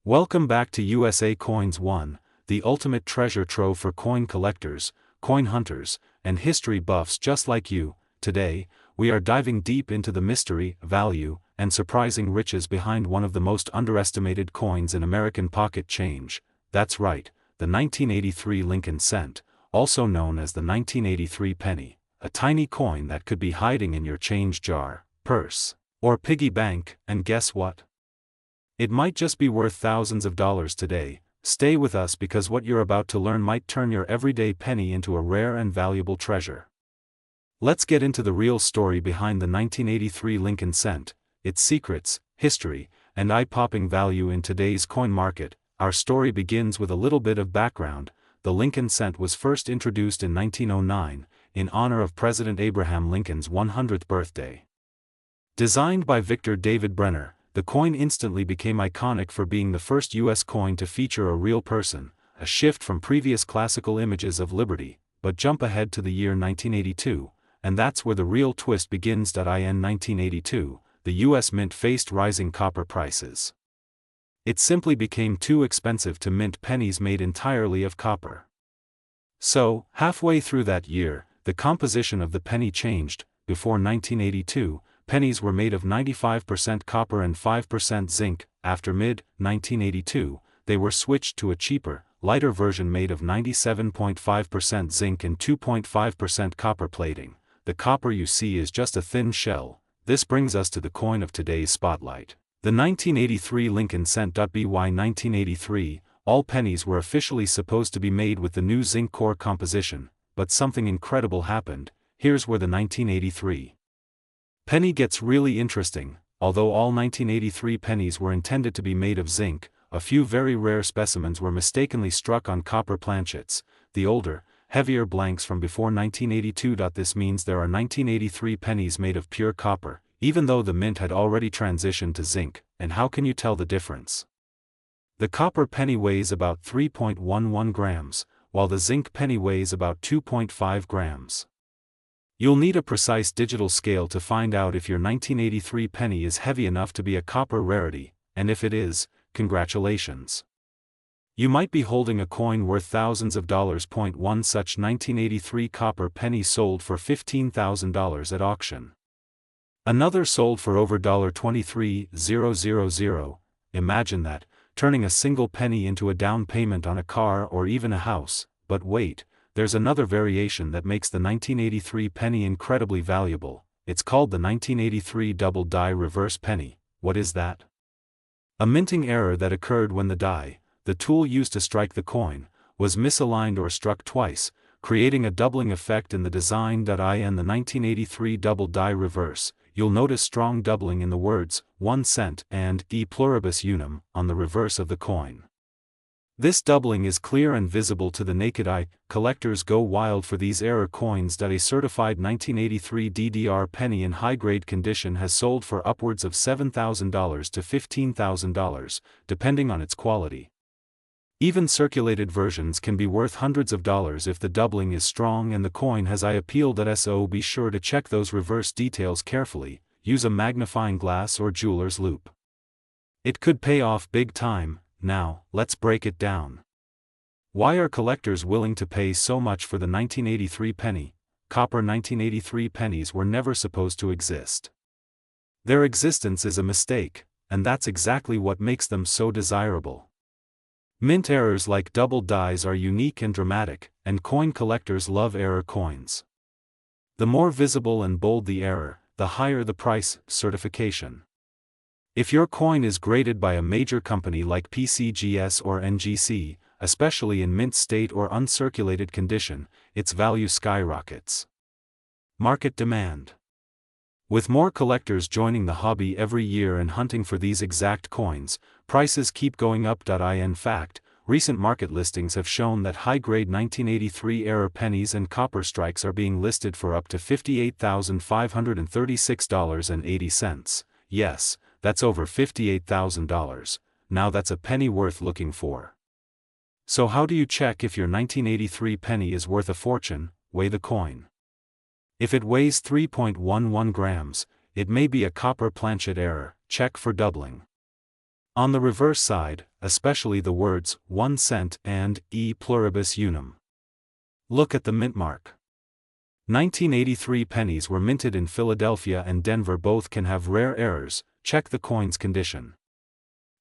Welcome back to USA Coins 1, the ultimate treasure trove for coin collectors, coin hunters, and history buffs just like you. Today, we are diving deep into the mystery, value, and surprising riches behind one of the most underestimated coins in American pocket change. That's right, the 1983 Lincoln cent, also known as the 1983 penny, a tiny coin that could be hiding in your change jar, purse, or piggy bank, and guess what? It might just be worth thousands of dollars today. Stay with us because what you're about to learn might turn your everyday penny into a rare and valuable treasure. Let's get into the real story behind the 1983 Lincoln cent, its secrets, history, and eye-popping value in today's coin market. Our story begins with a little bit of background. The Lincoln cent was first introduced in 1909, in honor of President Abraham Lincoln's 100th birthday. Designed by Victor David Brenner, the coin instantly became iconic for being the first U.S. coin to feature a real person, a shift from previous classical images of liberty. But jump ahead to the year 1982, and that's where the real twist begins. In 1982, the U.S. Mint faced rising copper prices. It simply became too expensive to mint pennies made entirely of copper. So, halfway through that year, the composition of the penny changed. Before 1982, pennies were made of 95% copper and 5% zinc. After mid-1982, they were switched to a cheaper, lighter version made of 97.5% zinc and 2.5% copper plating. The copper you see is just a thin shell. This brings us to the coin of today's spotlight, the 1983 Lincoln cent. By 1983, all pennies were officially supposed to be made with the new zinc core composition, but something incredible happened. Here's where the 1983 penny gets really interesting. Although all 1983 pennies were intended to be made of zinc, a few very rare specimens were mistakenly struck on copper planchets, the older, heavier blanks from before 1982. This means there are 1983 pennies made of pure copper, even though the mint had already transitioned to zinc. And how can you tell the difference? The copper penny weighs about 3.11 grams, while the zinc penny weighs about 2.5 grams. You'll need a precise digital scale to find out if your 1983 penny is heavy enough to be a copper rarity, and if it is, congratulations. You might be holding a coin worth thousands of dollars. One such 1983 copper penny sold for $15,000 at auction. Another sold for over $23,000. Imagine that, turning a single penny into a down payment on a car or even a house. But wait, there's another variation that makes the 1983 penny incredibly valuable. It's called the 1983 double die reverse penny. What is that? A minting error that occurred when the die, the tool used to strike the coin, was misaligned or struck twice, creating a doubling effect in the design. In the 1983 double die reverse, you'll notice strong doubling in the words 1 cent and e pluribus unum on the reverse of the coin. This doubling is clear and visible to the naked eye. Collectors go wild for these error coins. A certified 1983 DDR penny in high-grade condition has sold for upwards of $7,000 to $15,000, depending on its quality. Even circulated versions can be worth hundreds of dollars if the doubling is strong and the coin has eye appeal. So be sure to check those reverse details carefully. Use a magnifying glass or jeweler's loupe. It could pay off big time. Now, let's break it down. Why are collectors willing to pay so much for the 1983 penny? Copper 1983 pennies were never supposed to exist. Their existence is a mistake, and that's exactly what makes them so desirable. Mint errors like double dies are unique and dramatic, and coin collectors love error coins. The more visible and bold the error, the higher the price. Certification. If your coin is graded by a major company like PCGS or NGC, especially in mint state or uncirculated condition, its value skyrockets. Market demand. With more collectors joining the hobby every year and hunting for these exact coins, prices keep going up. In fact, recent market listings have shown that high-grade 1983 error pennies and copper strikes are being listed for up to $58,536.80. Yes, that's over $58,000. Now that's a penny worth looking for. So how do you check if your 1983 penny is worth a fortune? Weigh the coin. If it weighs 3.11 grams, it may be a copper planchet error. Check for doubling. On the reverse side, especially the words 1 cent and e pluribus unum. Look at the mint mark. 1983 pennies were minted in Philadelphia and Denver. Both can have rare errors. Check the coin's condition.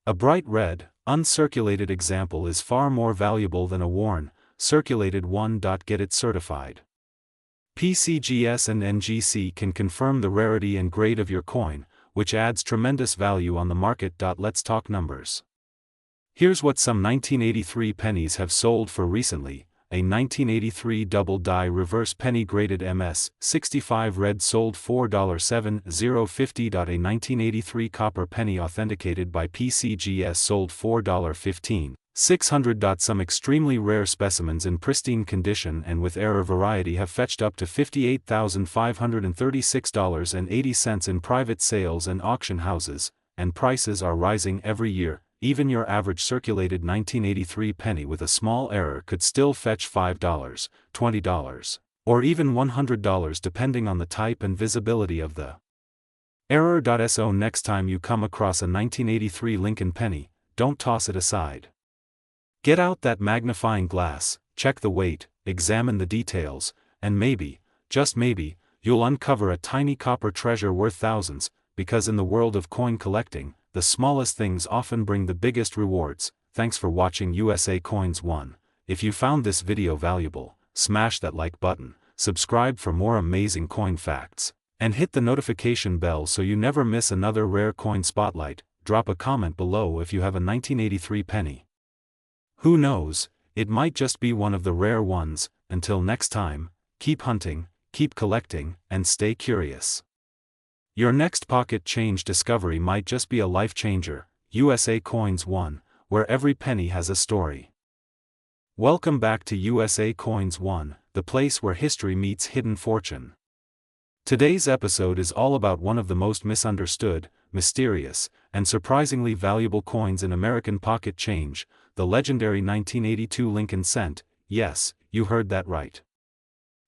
A bright red, uncirculated example is far more valuable than a worn, circulated one. Get it certified. PCGS and NGC can confirm the rarity and grade of your coin, which adds tremendous value on the market. Let's talk numbers. Here's what some 1983 pennies have sold for recently. A 1983 double die reverse penny graded MS 65 red sold $4.7050. A 1983 copper penny authenticated by PCGS sold $4.15. 600. Some extremely rare specimens in pristine condition and with error variety have fetched up to $58,536.80 in private sales and auction houses, and prices are rising every year. Even your average circulated 1983 penny with a small error could still fetch $5, $20, or even $100 depending on the type and visibility of the error. So next time you come across a 1983 Lincoln penny, don't toss it aside. Get out that magnifying glass, check the weight, examine the details, and maybe, just maybe, you'll uncover a tiny copper treasure worth thousands, because in the world of coin collecting, the smallest things often bring the biggest rewards. Thanks for watching USA Coins 1. If you found this video valuable, smash that like button, subscribe for more amazing coin facts, and hit the notification bell so you never miss another rare coin spotlight. Drop a comment below if you have a 1983 penny. Who knows, it might just be one of the rare ones. Until next time, keep hunting, keep collecting, and stay curious. Your next pocket change discovery might just be a life changer. USA Coins 1, where every penny has a story. Welcome back to USA Coins 1, the place where history meets hidden fortune. Today's episode is all about one of the most misunderstood, mysterious, and surprisingly valuable coins in American pocket change, the legendary 1982 Lincoln cent. Yes, you heard that right.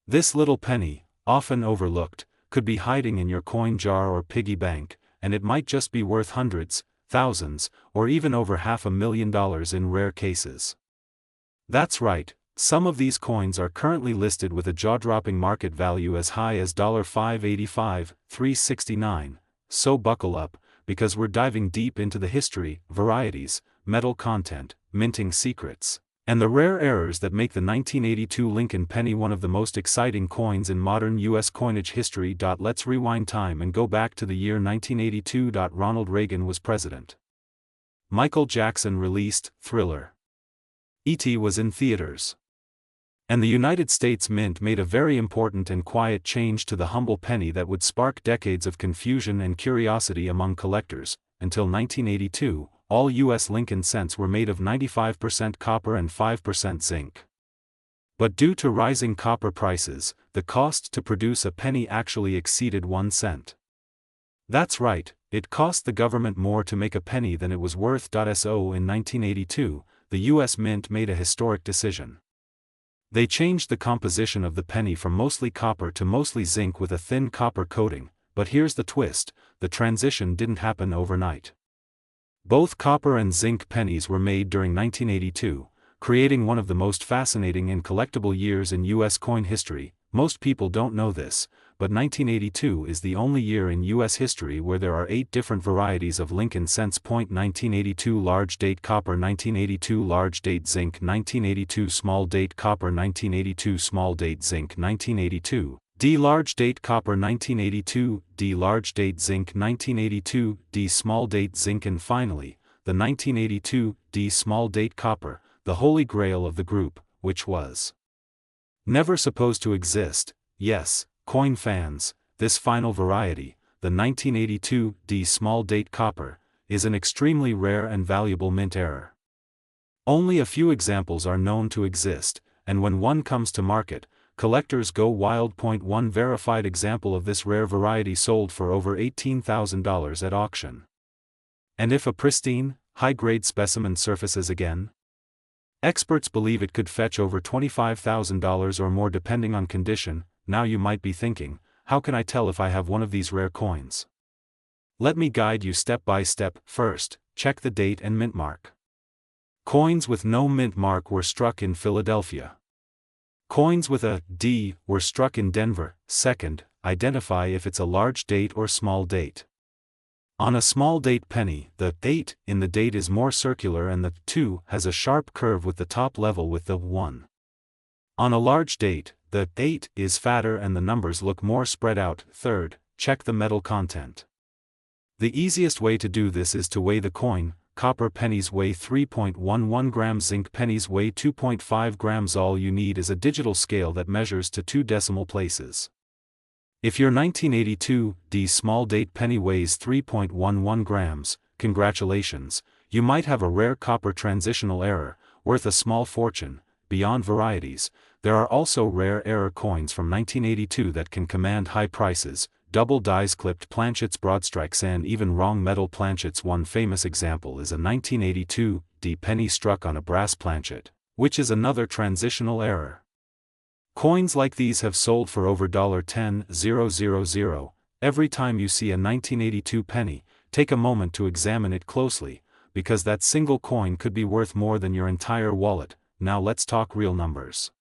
This little penny, often overlooked, could be hiding in your coin jar or piggy bank, and it might just be worth hundreds, thousands, or even over $500,000 in rare cases. That's right, some of these coins are currently listed with a jaw-dropping market value as high as $585, $369, so buckle up, because we're diving deep into the history, varieties, metal content, minting secrets, and the rare errors that make the 1982 Lincoln penny one of the most exciting coins in modern U.S. coinage history. Let's rewind time and go back to the year 1982. Ronald Reagan was president. Michael Jackson released Thriller. E.T. was in theaters. And the United States Mint made a very important and quiet change to the humble penny that would spark decades of confusion and curiosity among collectors. Until 1982, all U.S. Lincoln cents were made of 95% copper and 5% zinc. But due to rising copper prices, the cost to produce a penny actually exceeded 1 cent. That's right, it cost the government more to make a penny than it was worth. So in 1982, the U.S. Mint made a historic decision. They changed the composition of the penny from mostly copper to mostly zinc with a thin copper coating, but here's the twist, the transition didn't happen overnight. Both copper and zinc pennies were made during 1982, creating one of the most fascinating and collectible years in U.S. coin history. Most people don't know this, but 1982 is the only year in U.S. history where there are 8 different varieties of Lincoln cents. 1982 large date copper, 1982 large date zinc, 1982 small date copper, 1982 small date zinc, 1982 D large date copper, 1982 D large date zinc, 1982 D small date zinc, and finally, the 1982 D small date copper, the holy grail of the group, which was never supposed to exist. Yes, coin fans, this final variety, the 1982 D small date copper, is an extremely rare and valuable mint error. Only a few examples are known to exist, and when one comes to market, collectors go wild. One verified example of this rare variety sold for over $18,000 at auction. And if a pristine, high-grade specimen surfaces again? Experts believe it could fetch over $25,000 or more depending on condition. Now you might be thinking, how can I tell if I have one of these rare coins? Let me guide you step by step. First, check the date and mint mark. Coins with no mint mark were struck in Philadelphia. Coins with a D were struck in Denver. Second, identify if it's a large date or small date. On a small date penny, the 8 in the date is more circular and the 2 has a sharp curve with the top level with the 1. On a large date, the 8 is fatter and the numbers look more spread out. Third, check the metal content. The easiest way to do this is to weigh the coin. Copper pennies weigh 3.11 grams, zinc pennies weigh 2.5 grams. All you need is a digital scale that measures to 2 decimal places. If your 1982 D small date penny weighs 3.11 grams, congratulations, you might have a rare copper transitional error, worth a small fortune. Beyond varieties, there are also rare error coins from 1982 that can command high prices. Double dies, clipped planchets, broadstrikes, and even wrong metal planchets. One famous example is a 1982 D penny struck on a brass planchet, which is another transitional error. Coins like these have sold for over $10,000. Every time you see a 1982 penny, take a moment to examine it closely, because that single coin could be worth more than your entire wallet. Now let's talk real numbers.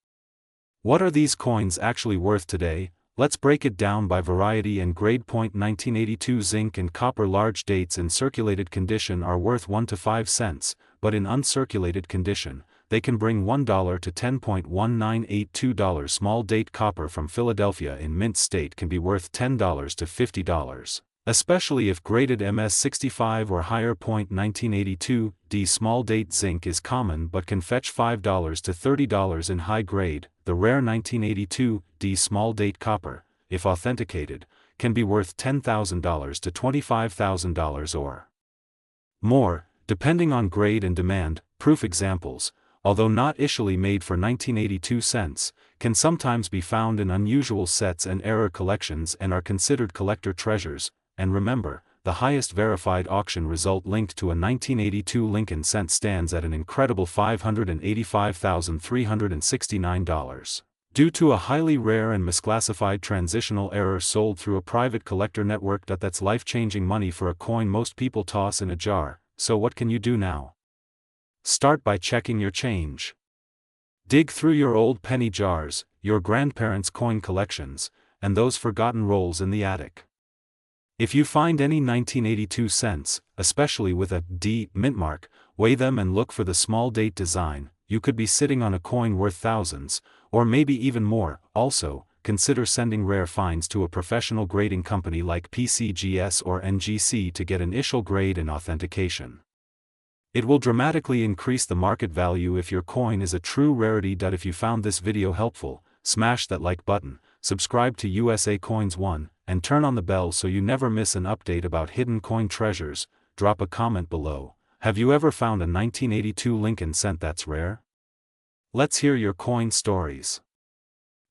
What are these coins actually worth today? Let's break it down by variety and grade. 1982 zinc and copper large dates in circulated condition are worth 1 to 5 cents, but in uncirculated condition, they can bring $1 to $10.1982. Small date copper from Philadelphia in mint state can be worth $10 to $50, especially if graded MS65 or higher. 1982 D small date zinc is common but can fetch $5 to $30 in high grade. The rare 1982 D small date copper, if authenticated, can be worth $10,000 to $25,000 or more, depending on grade and demand. Proof examples, although not initially made for 1982 cents, can sometimes be found in unusual sets and error collections and are considered collector treasures. And remember, the highest verified auction result linked to a 1982 Lincoln cent stands at an incredible $585,369. Due to a highly rare and misclassified transitional error sold through a private collector network. That's life-changing money for a coin most people toss in a jar. So what can you do now? Start by checking your change. Dig through your old penny jars, your grandparents' coin collections, and those forgotten rolls in the attic. If you find any 1982 cents, especially with a D mint mark, weigh them and look for the small date design. You could be sitting on a coin worth thousands, or maybe even more. Also, consider sending rare finds to a professional grading company like PCGS or NGC to get initial grade and authentication. It will dramatically increase the market value if your coin is a true rarity. If you found this video helpful, smash that like button, subscribe to USA Coins 1, and turn on the bell so you never miss an update about hidden coin treasures. Drop a comment below. Have you ever found a 1982 Lincoln cent that's rare? Let's hear your coin stories.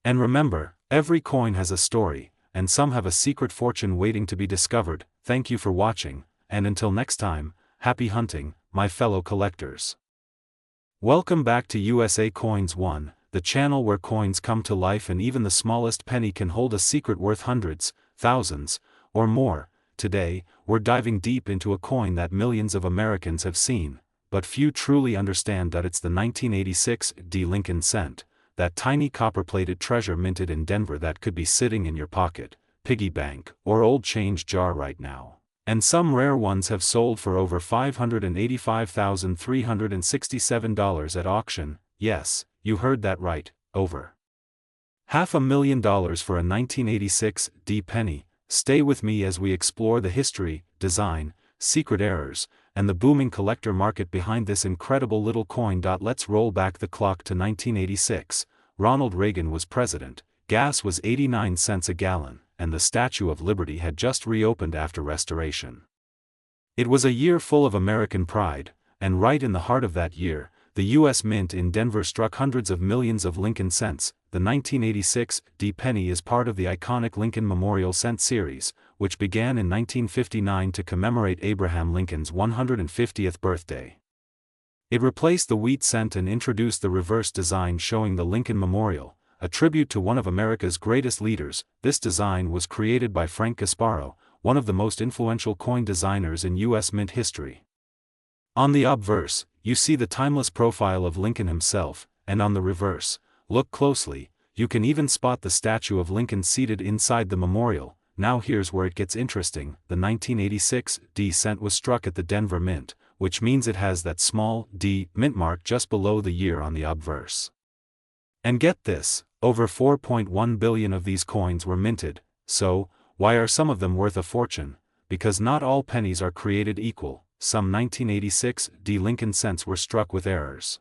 And remember, every coin has a story, and some have a secret fortune waiting to be discovered. Thank you for watching, and until next time, happy hunting, my fellow collectors. Welcome back to USA Coins 1, the channel where coins come to life and even the smallest penny can hold a secret worth hundreds, thousands, or more. Today, we're diving deep into a coin that millions of Americans have seen, but few truly understand. It's the 1986 D Lincoln cent, that tiny copper-plated treasure minted in Denver that could be sitting in your pocket, piggy bank, or old change jar right now. And some rare ones have sold for over $585,367 at auction. Yes, you heard that right, over $500,000 for a 1986 D penny. Stay with me as we explore the history, design, secret errors, and the booming collector market behind this incredible little coin. Let's roll back the clock to 1986. Ronald Reagan was president, gas was 89 cents a gallon, and the Statue of Liberty had just reopened after restoration. It was a year full of American pride, and right in the heart of that year, the U.S. Mint in Denver struck hundreds of millions of Lincoln cents. The 1986 D penny is part of the iconic Lincoln Memorial Cent series, which began in 1959 to commemorate Abraham Lincoln's 150th birthday. It replaced the wheat cent and introduced the reverse design showing the Lincoln Memorial, a tribute to one of America's greatest leaders. This design was created by Frank Gasparo, one of the most influential coin designers in U.S. Mint history. On the obverse, you see the timeless profile of Lincoln himself, and on the reverse, look closely, you can even spot the statue of Lincoln seated inside the memorial. Now here's where it gets interesting. The 1986 D cent was struck at the Denver Mint, which means it has that small D mint mark just below the year on the obverse. And get this, over 4.1 billion of these coins were minted. So, why are some of them worth a fortune? Because not all pennies are created equal. Some 1986 D Lincoln cents were struck with errors.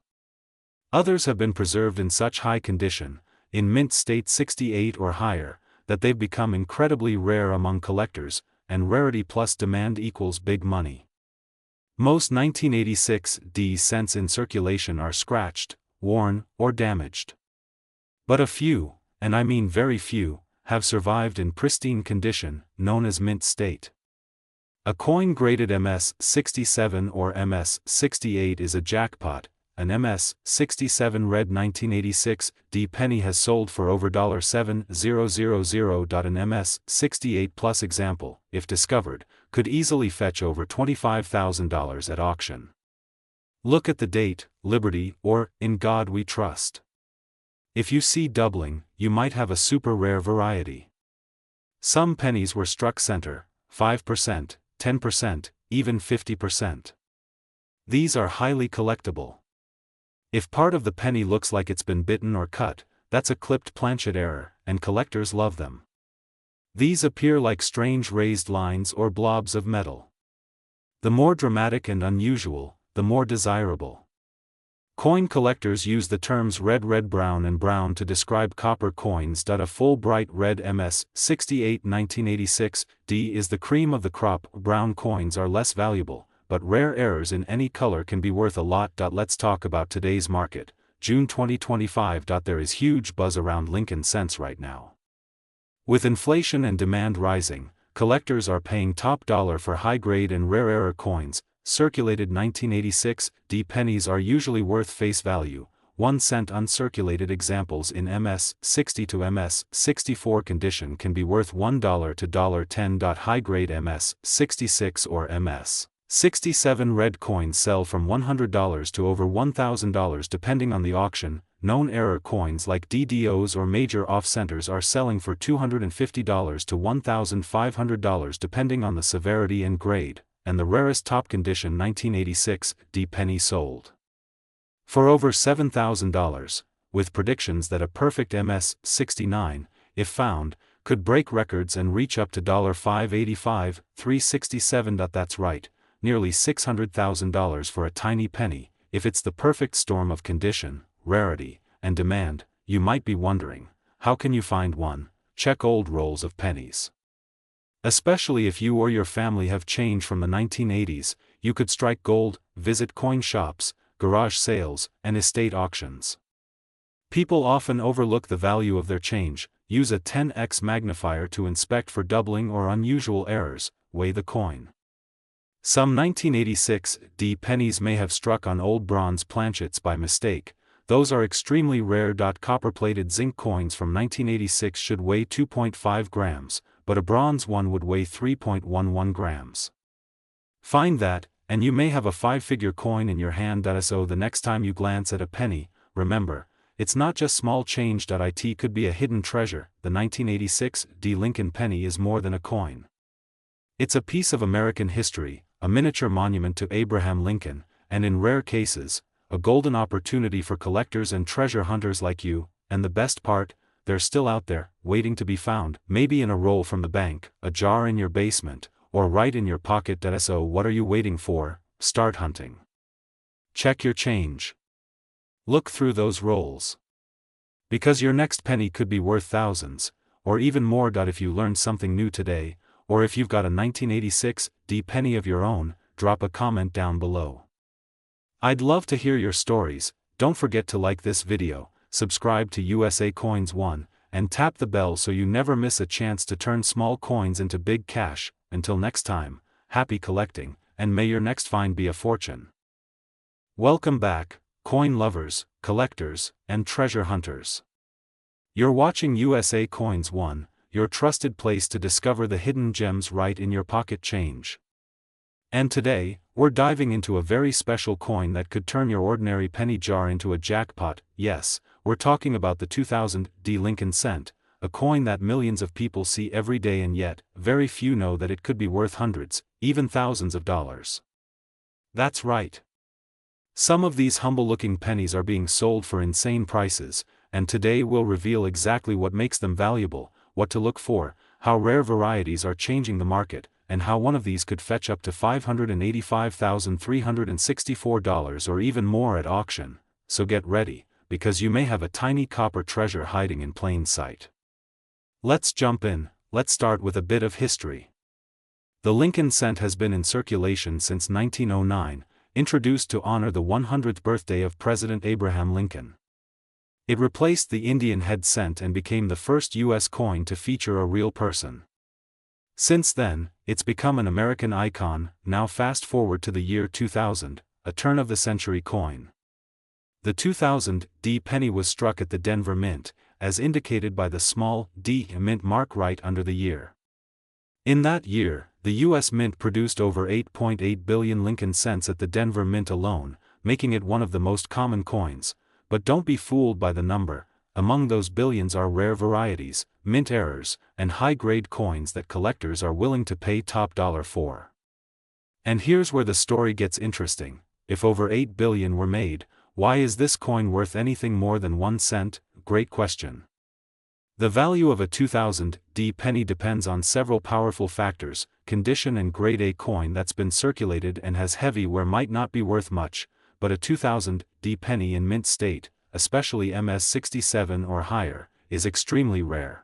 Others have been preserved in such high condition, in mint state 68 or higher, that they've become incredibly rare among collectors, and rarity plus demand equals big money. Most 1986 D cents in circulation are scratched, worn, or damaged. But a few, and I mean very few, have survived in pristine condition, known as mint state. A coin graded MS-67 or MS-68 is a jackpot. An MS-67 red 1986 D penny has sold for over $7,000. An MS-68 plus example, if discovered, could easily fetch over $25,000 at auction. Look at the date, Liberty, or In God We Trust. If you see doubling, you might have a super rare variety. Some pennies were struck center, 5%, 10%, even 50%. These are highly collectible. If part of the penny looks like it's been bitten or cut, that's a clipped planchet error, and collectors love them. These appear like strange raised lines or blobs of metal. The more dramatic and unusual, the more desirable. Coin collectors use the terms red, brown and brown to describe copper coins. A full bright red MS-68 1986 D is the cream of the crop. Brown coins are less valuable, but rare errors in any color can be worth a lot. Let's talk about today's market, June 2025. There is huge buzz around Lincoln cents right now. With inflation and demand rising, collectors are paying top dollar for high-grade and rare error coins. Circulated 1986 D pennies are usually worth face value. 1 cent uncirculated examples in MS-60 to MS-64 condition can be worth $1 to $10. High-grade MS-66 or MS-67 red coins sell from $100 to over $1,000 depending on the auction. Known error coins like DDOs or major off-centers are selling for $250 to $1,500 depending on the severity and grade, and the rarest top condition 1986 D penny sold for over $7,000, with predictions that a perfect MS-69, if found, could break records and reach up to $585, $367. That's right, nearly $600,000 for a tiny penny. If it's the perfect storm of condition, rarity, and demand, you might be wondering, how can you find one? Check old rolls of pennies. Especially if you or your family have change from the 1980s, you could strike gold, visit coin shops, garage sales, and estate auctions. People often overlook the value of their change. Use a 10x magnifier to inspect for doubling or unusual errors. Weigh the coin. Some 1986 D pennies may have struck on old bronze planchets by mistake. Those are extremely rare. Copper-plated zinc coins from 1986 should weigh 2.5 grams, but a bronze one would weigh 3.11 grams. Find that, and you may have a 5-figure coin in your hand. So the next time you glance at a penny, remember, it's not just small change. It could be a hidden treasure. The 1986 D Lincoln penny is more than a coin. It's a piece of American history, a miniature monument to Abraham Lincoln, and in rare cases, a golden opportunity for collectors and treasure hunters like you. And the best part, they're still out there, waiting to be found, maybe in a roll from the bank, a jar in your basement, or right in your pocket. So what are you waiting for? Start hunting. Check your change. Look through those rolls. Because your next penny could be worth thousands, or even more. If you learned something new today, or if you've got a 1986 D penny of your own, drop a comment down below. I'd love to hear your stories. Don't forget to like this video, subscribe to USA Coins 1, and tap the bell so you never miss a chance to turn small coins into big cash. Until next time, happy collecting, and may your next find be a fortune. Welcome back, coin lovers, collectors, and treasure hunters. You're watching USA Coins 1, your trusted place to discover the hidden gems right in your pocket change. And today, we're diving into a very special coin that could turn your ordinary penny jar into a jackpot. Yes, we're talking about the 2000 D Lincoln cent, a coin that millions of people see every day, and yet, very few know that it could be worth hundreds, even thousands of dollars. That's right. Some of these humble-looking pennies are being sold for insane prices, and today we'll reveal exactly what makes them valuable, what to look for, how rare varieties are changing the market, and how one of these could fetch up to $585,364 or even more at auction. So get ready, because you may have a tiny copper treasure hiding in plain sight. Let's jump in. Let's start with a bit of history. The Lincoln cent has been in circulation since 1909, introduced to honor the 100th birthday of President Abraham Lincoln. It replaced the Indian head cent and became the first U.S. coin to feature a real person. Since then, it's become an American icon. Now fast forward to the year 2000, a turn-of-the-century coin. The 2000 D penny was struck at the Denver Mint, as indicated by the small D mint mark right under the year. In that year, the U.S. Mint produced over 8.8 billion Lincoln cents at the Denver Mint alone, making it one of the most common coins. But don't be fooled by the number. Among those billions are rare varieties, mint errors, and high-grade coins that collectors are willing to pay top dollar for. And here's where the story gets interesting. If over 8 billion were made, why is this coin worth anything more than 1 cent? Great question. The value of a 2000 D penny depends on several powerful factors: condition and grade. A coin that's been circulated and has heavy wear might not be worth much, but a 2000 D penny in mint state, especially MS67 or higher, is extremely rare.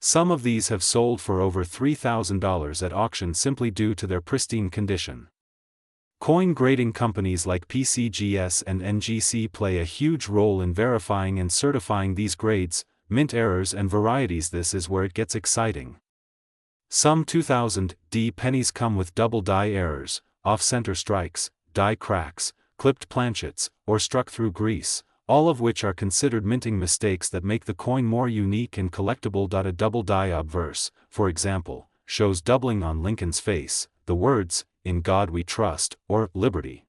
Some of these have sold for over $3,000 at auction simply due to their pristine condition. Coin grading companies like PCGS and NGC play a huge role in verifying and certifying these grades, mint errors and varieties. This is where it gets exciting. Some 2000 D pennies come with double die errors, off-center strikes, die cracks, clipped planchets, or struck through grease, all of which are considered minting mistakes that make the coin more unique and collectible. A double die obverse, for example, shows doubling on Lincoln's face, the words, "In God We Trust," or "Liberty."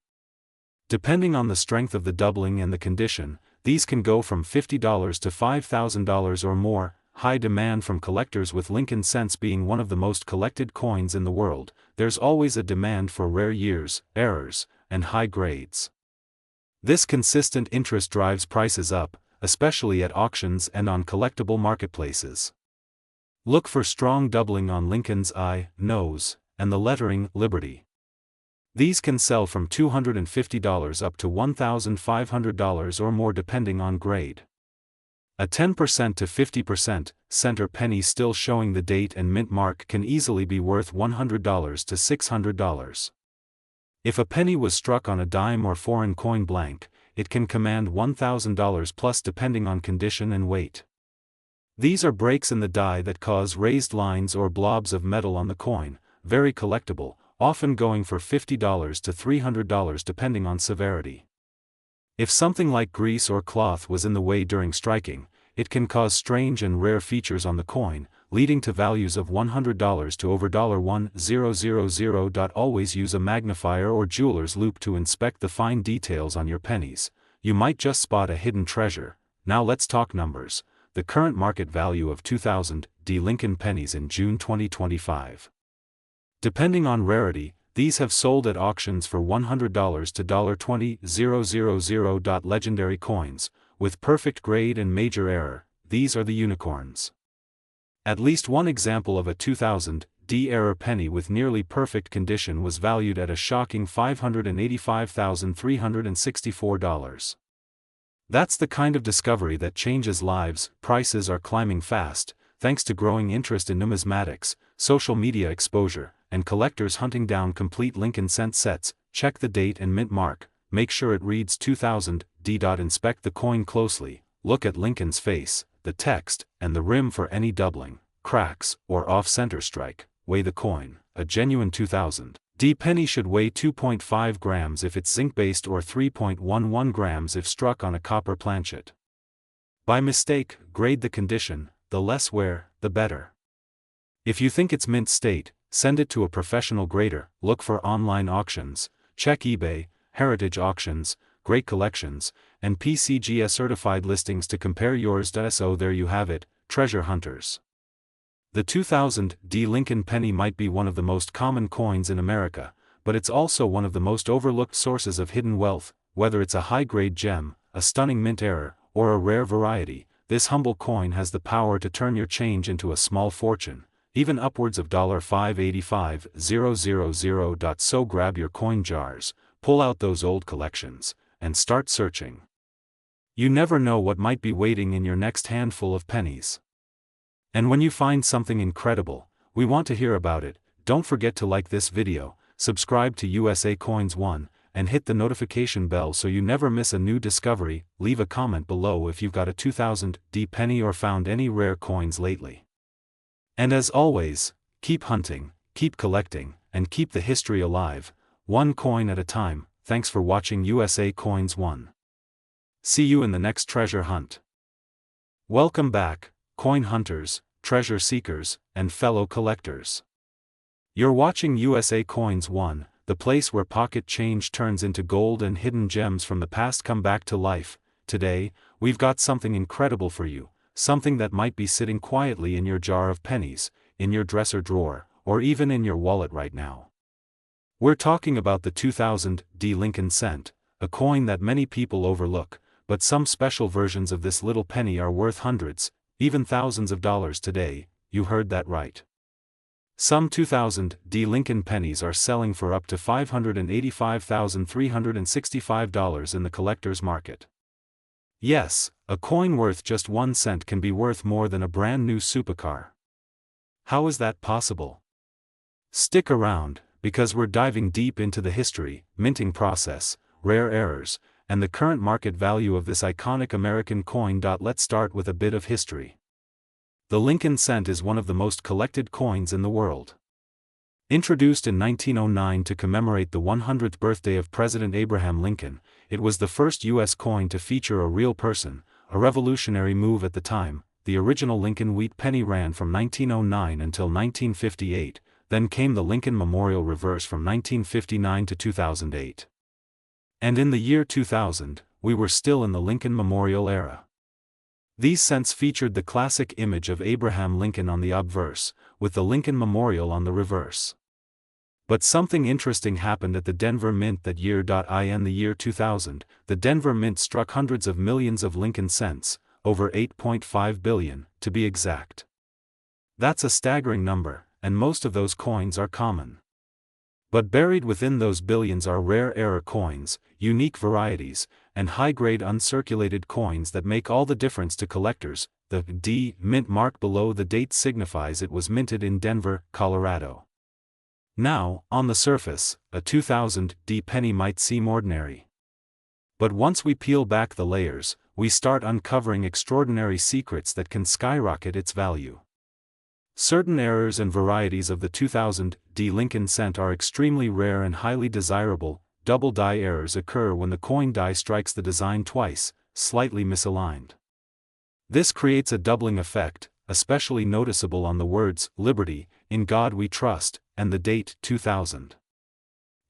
Depending on the strength of the doubling and the condition, these can go from $50 to $5,000 or more. High demand from collectors. With Lincoln cents being one of the most collected coins in the world, there's always a demand for rare years, errors, and high grades. This consistent interest drives prices up, especially at auctions and on collectible marketplaces. Look for strong doubling on Lincoln's eye, nose, and the lettering Liberty. These can sell from $250 up to $1,500 or more depending on grade. A 10% to 50% center penny still showing the date and mint mark can easily be worth $100 to $600. If a penny was struck on a dime or foreign coin blank, it can command $1,000 plus depending on condition and weight. These are breaks in the die that cause raised lines or blobs of metal on the coin, very collectible, often going for $50 to $300 depending on severity. If something like grease or cloth was in the way during striking, it can cause strange and rare features on the coin, leading to values of $100 to over $1,000. Always use a magnifier or jeweler's loupe to inspect the fine details on your pennies. You might just spot a hidden treasure. Now let's talk numbers. The current market value of 2000 D Lincoln pennies in June 2025. Depending on rarity, these have sold at auctions for $100 to $20,000. Legendary coins, with perfect grade and major error, these are the unicorns. At least one example of a 2000 D error penny with nearly perfect condition was valued at a shocking $585,364. That's the kind of discovery that changes lives. Prices are climbing fast, thanks to growing interest in numismatics, social media exposure, and collectors hunting down complete Lincoln cent sets. Check the date and mint mark, make sure it reads 2000 D. Inspect the coin closely, look at Lincoln's face, the text, and the rim for any doubling, cracks, or off-center strike. Weigh the coin. A genuine 2000 D penny should weigh 2.5 grams if it's zinc-based or 3.11 grams if struck on a copper planchet. By mistake, grade the condition. The less wear, the better. If you think it's mint state, send it to a professional grader, look for online auctions, check eBay, heritage auctions, great collections, and PCGS certified listings to compare yours. So there you have it, treasure hunters. The 2000 D Lincoln penny might be one of the most common coins in America, but it's also one of the most overlooked sources of hidden wealth. Whether it's a high-grade gem, a stunning mint error, or a rare variety, this humble coin has the power to turn your change into a small fortune, even upwards of $585,000. So grab your coin jars, pull out those old collections, and start searching. You never know what might be waiting in your next handful of pennies. And when you find something incredible, we want to hear about it. Don't forget to like this video, subscribe to USA Coins 1, and hit the notification bell so you never miss a new discovery. Leave a comment below if you've got a 2000 D penny or found any rare coins lately. And as always, keep hunting, keep collecting, and keep the history alive, one coin at a time. Thanks for watching USA Coins 1. See you in the next treasure hunt. Welcome back, coin hunters, treasure seekers, and fellow collectors. You're watching USA Coins 1, the place where pocket change turns into gold and hidden gems from the past come back to life. Today, we've got something incredible for you, something that might be sitting quietly in your jar of pennies, in your dresser drawer, or even in your wallet right now. We're talking about the 2000 D Lincoln cent, a coin that many people overlook, but some special versions of this little penny are worth hundreds, even thousands of dollars today. You heard that right. Some 2000 D Lincoln pennies are selling for up to $585,365 in the collector's market. Yes, a coin worth just 1 cent can be worth more than a brand new supercar. How is that possible? Stick around, because we're diving deep into the history, minting process, rare errors, and the current market value of this iconic American coin. Let's start with a bit of history. The Lincoln cent is one of the most collected coins in the world. Introduced in 1909 to commemorate the 100th birthday of President Abraham Lincoln, it was the first U.S. coin to feature a real person, a revolutionary move at the time. The original Lincoln wheat penny ran from 1909 until 1958, then came the Lincoln Memorial reverse from 1959 to 2008. And in the year 2000, we were still in the Lincoln Memorial era. These cents featured the classic image of Abraham Lincoln on the obverse, with the Lincoln Memorial on the reverse. But something interesting happened at the Denver Mint that year. In the year 2000, the Denver Mint struck hundreds of millions of Lincoln cents, over 8.5 billion, to be exact. That's a staggering number, and most of those coins are common. But buried within those billions are rare error coins, unique varieties, and high-grade uncirculated coins that make all the difference to collectors. The D mint mark below the date signifies it was minted in Denver, Colorado. Now, on the surface, a 2000 D penny might seem ordinary. But once we peel back the layers, we start uncovering extraordinary secrets that can skyrocket its value. Certain errors and varieties of the 2000 D Lincoln cent are extremely rare and highly desirable. Double die errors occur when the coin die strikes the design twice, slightly misaligned. This creates a doubling effect, especially noticeable on the words, "Liberty, in God we trust," and the date, 2000.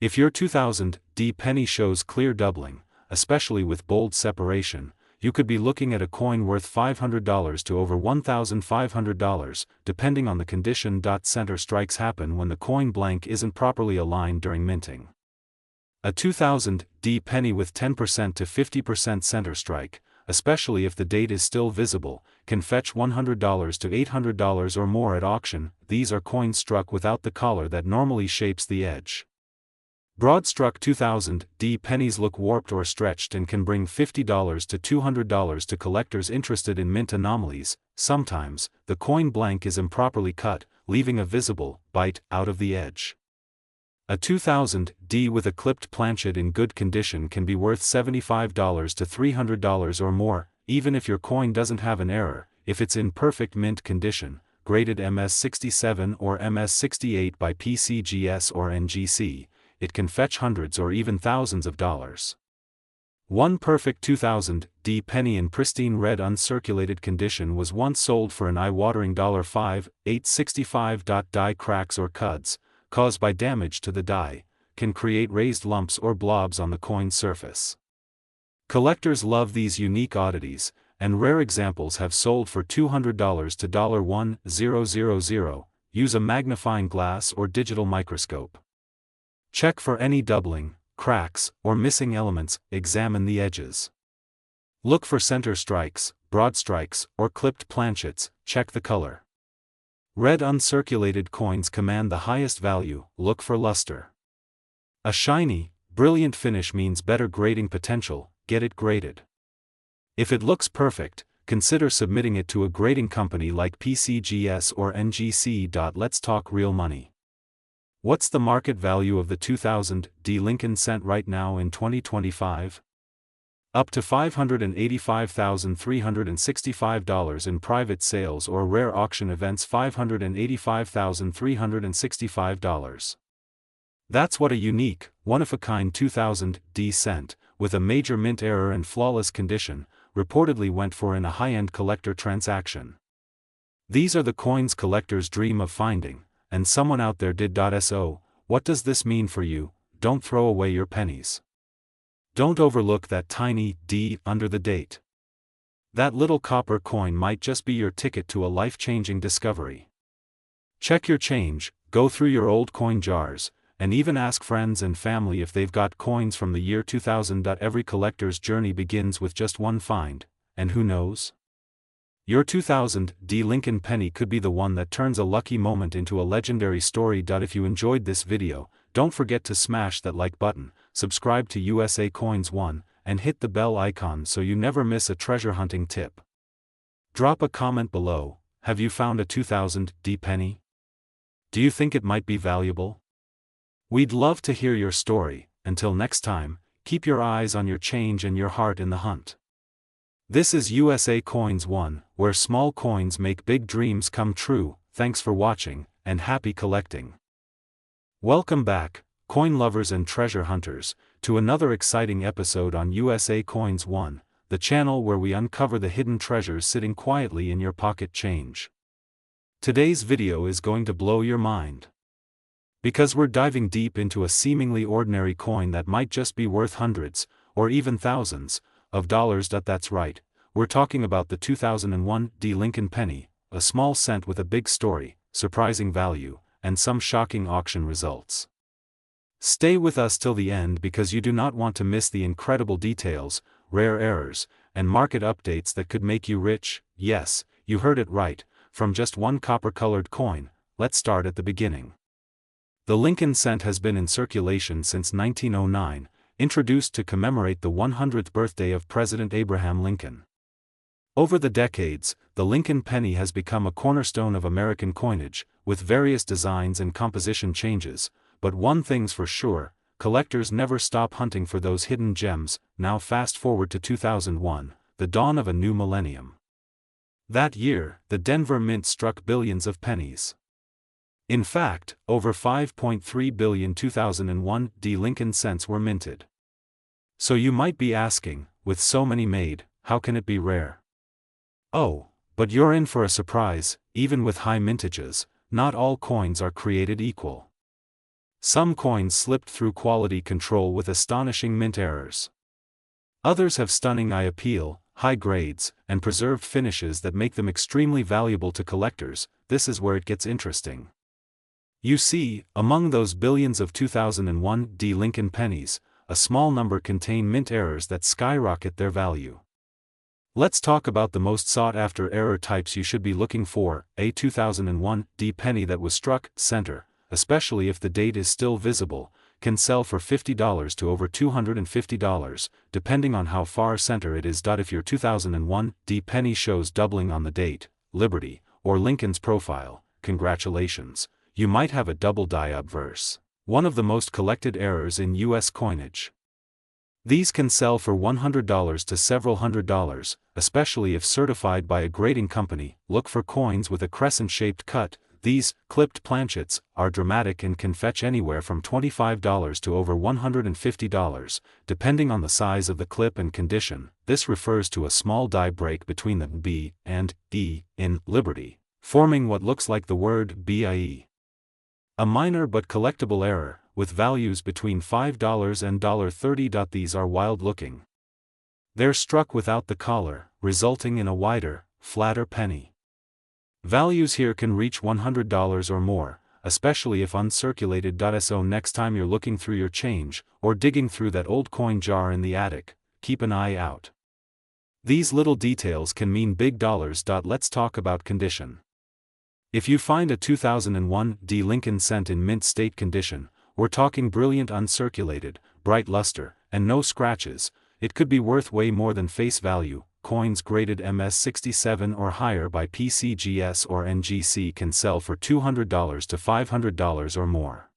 If your 2000 D penny shows clear doubling, especially with bold separation, you could be looking at a coin worth $500 to over $1,500, depending on the condition. Center strikes happen when the coin blank isn't properly aligned during minting. A 2000 D penny with 10% to 50% center strike, especially if the date is still visible, can fetch $100 to $800 or more at auction. These are coins struck without the collar that normally shapes the edge. Broad-struck 2000 D pennies look warped or stretched and can bring $50 to $200 to collectors interested in mint anomalies. Sometimes, the coin blank is improperly cut, leaving a visible bite out of the edge. A 2000 D with a clipped planchet in good condition can be worth $75 to $300 or more, even if your coin doesn't have an error. If it's in perfect mint condition, graded MS67 or MS68 by PCGS or NGC, it can fetch hundreds or even thousands of dollars. One perfect 2000D penny in pristine red uncirculated condition was once sold for an eye-watering $5,865. Die cracks or cuds, caused by damage to the die, can create raised lumps or blobs on the coin surface. Collectors love these unique oddities, and rare examples have sold for $200 to $1,000. Use a magnifying glass or digital microscope. Check for any doubling, cracks, or missing elements. Examine the edges. Look for center strikes, broad strikes, or clipped planchets. Check the color. Red uncirculated coins command the highest value. Look for luster. A shiny, brilliant finish means better grading potential. Get it graded. If it looks perfect, consider submitting it to a grading company like PCGS or NGC. Let's talk real money. What's the market value of the 2000D Lincoln cent right now in 2025? Up to $585,365 in private sales or rare auction events. $585,365. That's what a unique, one-of-a-kind 2000D cent, with a major mint error and flawless condition, reportedly went for in a high-end collector transaction. These are the coins collectors dream of finding, and someone out there did. So, what does this mean for you? Don't throw away your pennies. Don't overlook that tiny D under the date. That little copper coin might just be your ticket to a life-changing discovery. Check your change, go through your old coin jars, and even ask friends and family if they've got coins from the year 2000. Every collector's journey begins with just one find, and who knows? Your 2000D Lincoln penny could be the one that turns a lucky moment into a legendary story. If you enjoyed this video, don't forget to smash that like button, subscribe to USA Coins 1, and hit the bell icon so you never miss a treasure hunting tip. Drop a comment below. Have you found a 2000D penny? Do you think it might be valuable? We'd love to hear your story. Until next time, keep your eyes on your change and your heart in the hunt. This is USA Coins 1, where small coins make big dreams come true. Thanks for watching, and happy collecting. Welcome back, coin lovers and treasure hunters, to another exciting episode on USA Coins 1, the channel where we uncover the hidden treasures sitting quietly in your pocket change. Today's video is going to blow your mind. Because we're diving deep into a seemingly ordinary coin that might just be worth hundreds, or even thousands, of dollars. That's right, we're talking about the 2001D Lincoln penny, a small cent with a big story, surprising value, and some shocking auction results. Stay with us till the end because you do not want to miss the incredible details, rare errors, and market updates that could make you rich. Yes, you heard it right, from just one copper-colored coin. Let's start at the beginning. The Lincoln cent has been in circulation since 1909, introduced to commemorate the 100th birthday of President Abraham Lincoln. Over the decades, the Lincoln penny has become a cornerstone of American coinage, with various designs and composition changes, but one thing's for sure, collectors never stop hunting for those hidden gems. Now fast forward to 2001, the dawn of a new millennium. That year, the Denver Mint struck billions of pennies. In fact, over 5.3 billion 2001D Lincoln cents were minted. So you might be asking, with so many made, how can it be rare? Oh, but you're in for a surprise. Even with high mintages, not all coins are created equal. Some coins slipped through quality control with astonishing mint errors. Others have stunning eye appeal, high grades, and preserved finishes that make them extremely valuable to collectors. This is where it gets interesting. You see, among those billions of 2001D Lincoln pennies, a small number contain mint errors that skyrocket their value. Let's talk about the most sought-after error types you should be looking for. A 2001D penny that was struck center, especially if the date is still visible, can sell for $50 to over $250, depending on how far center it is. If your 2001D penny shows doubling on the date, Liberty, or Lincoln's profile, congratulations. You might have a double die obverse, one of the most collected errors in U.S. coinage. These can sell for $100 to several $100s, especially if certified by a grading company. Look for coins with a crescent-shaped cut. These clipped planchets are dramatic and can fetch anywhere from $25 to over $150, depending on the size of the clip and condition. This refers to a small die break between the B and E in Liberty, forming what looks like the word BIE. A minor but collectible error, with values between $5 and $30. These are wild looking. They're struck without the collar, resulting in a wider, flatter penny. Values here can reach $100 or more, especially if uncirculated. So next time you're looking through your change, or digging through that old coin jar in the attic, keep an eye out. These little details can mean big dollars. Let's talk about condition. If you find a 2001 D Lincoln cent in mint state condition, we're talking brilliant uncirculated, bright luster, and no scratches, it could be worth way more than face value. Coins graded MS67 or higher by PCGS or NGC can sell for $200 to $500 or more.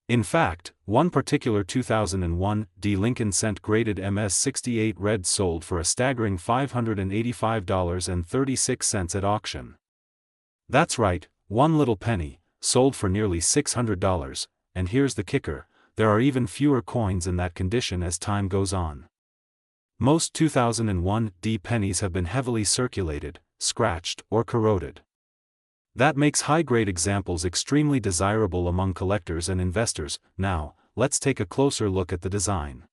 In fact, one particular 2001 D Lincoln cent graded MS68 red sold for a staggering $585.36 at auction. That's right, one little penny, sold for nearly $600, and here's the kicker, there are even fewer coins in that condition as time goes on. Most 2001 D pennies have been heavily circulated, scratched, or corroded. That makes high-grade examples extremely desirable among collectors and investors. Now, let's take a closer look at the design.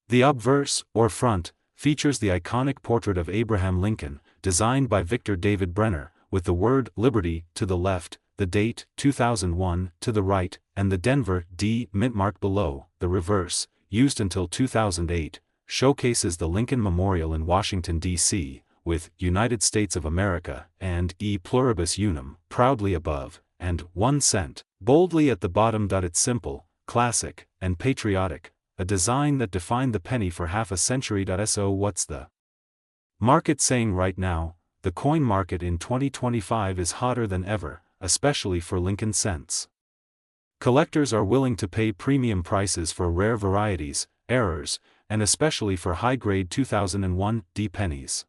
The obverse, or front, features the iconic portrait of Abraham Lincoln, designed by Victor David Brenner, with the word Liberty to the left, the date 2001 to the right, and the Denver D mint mark below. The reverse, used until 2008, showcases the Lincoln Memorial in Washington, D.C., with United States of America and E pluribus unum proudly above, and 1 cent boldly at the bottom. It's simple, classic, and patriotic, a design that defined the penny for half a century. So what's the market saying right now? The coin market in 2025 is hotter than ever, especially for Lincoln cents. Collectors are willing to pay premium prices for rare varieties, errors, and especially for high-grade 2001 D pennies.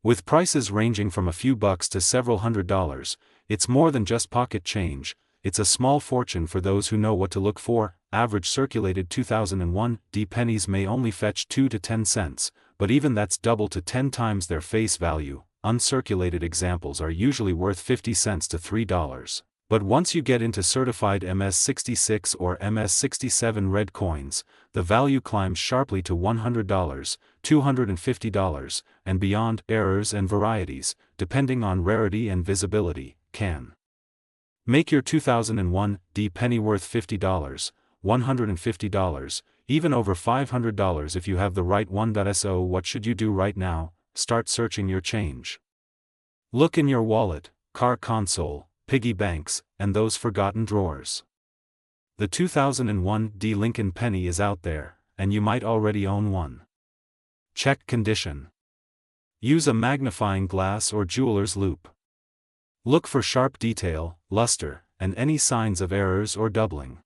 With prices ranging from a few bucks to several $100s, it's more than just pocket change, it's a small fortune for those who know what to look for. Average circulated 2001 D pennies may only fetch 2 to 10 cents, but even that's double to 10 times their face value. Uncirculated examples are usually worth 50 cents to $3. But once you get into certified MS66 or MS67 red coins, the value climbs sharply to $100, $250, and beyond. Errors and varieties, depending on rarity and visibility, can make your 2001 D penny worth $50, $150, even over $500 if you have the right one. So what should you do right now? Start searching your change. Look in your wallet, car console, piggy banks, and those forgotten drawers. The 2001 D Lincoln penny is out there, and you might already own one. Check condition. Use a magnifying glass or jeweler's loupe. Look for sharp detail, luster, and any signs of errors or doubling.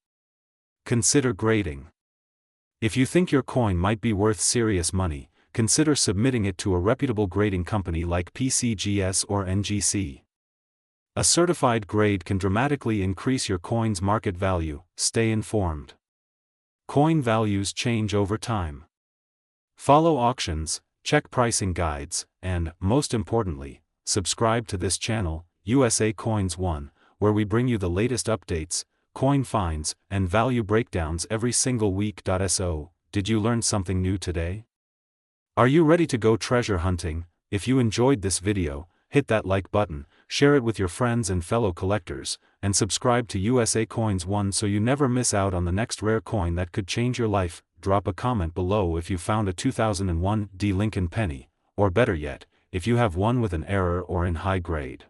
Consider grading. If you think your coin might be worth serious money, consider submitting it to a reputable grading company like PCGS or NGC. A certified grade can dramatically increase your coin's market value. Stay informed. Coin values change over time. Follow auctions, check pricing guides, and, most importantly, subscribe to this channel, USA Coins 1, where we bring you the latest updates, coin finds, and value breakdowns every single week. So, did you learn something new today? Are you ready to go treasure hunting? If you enjoyed this video, hit that like button, share it with your friends and fellow collectors, and subscribe to USA Coins 1 so you never miss out on the next rare coin that could change your life. Drop a comment below if you found a 2001 D Lincoln penny, or better yet, if you have one with an error or in high grade.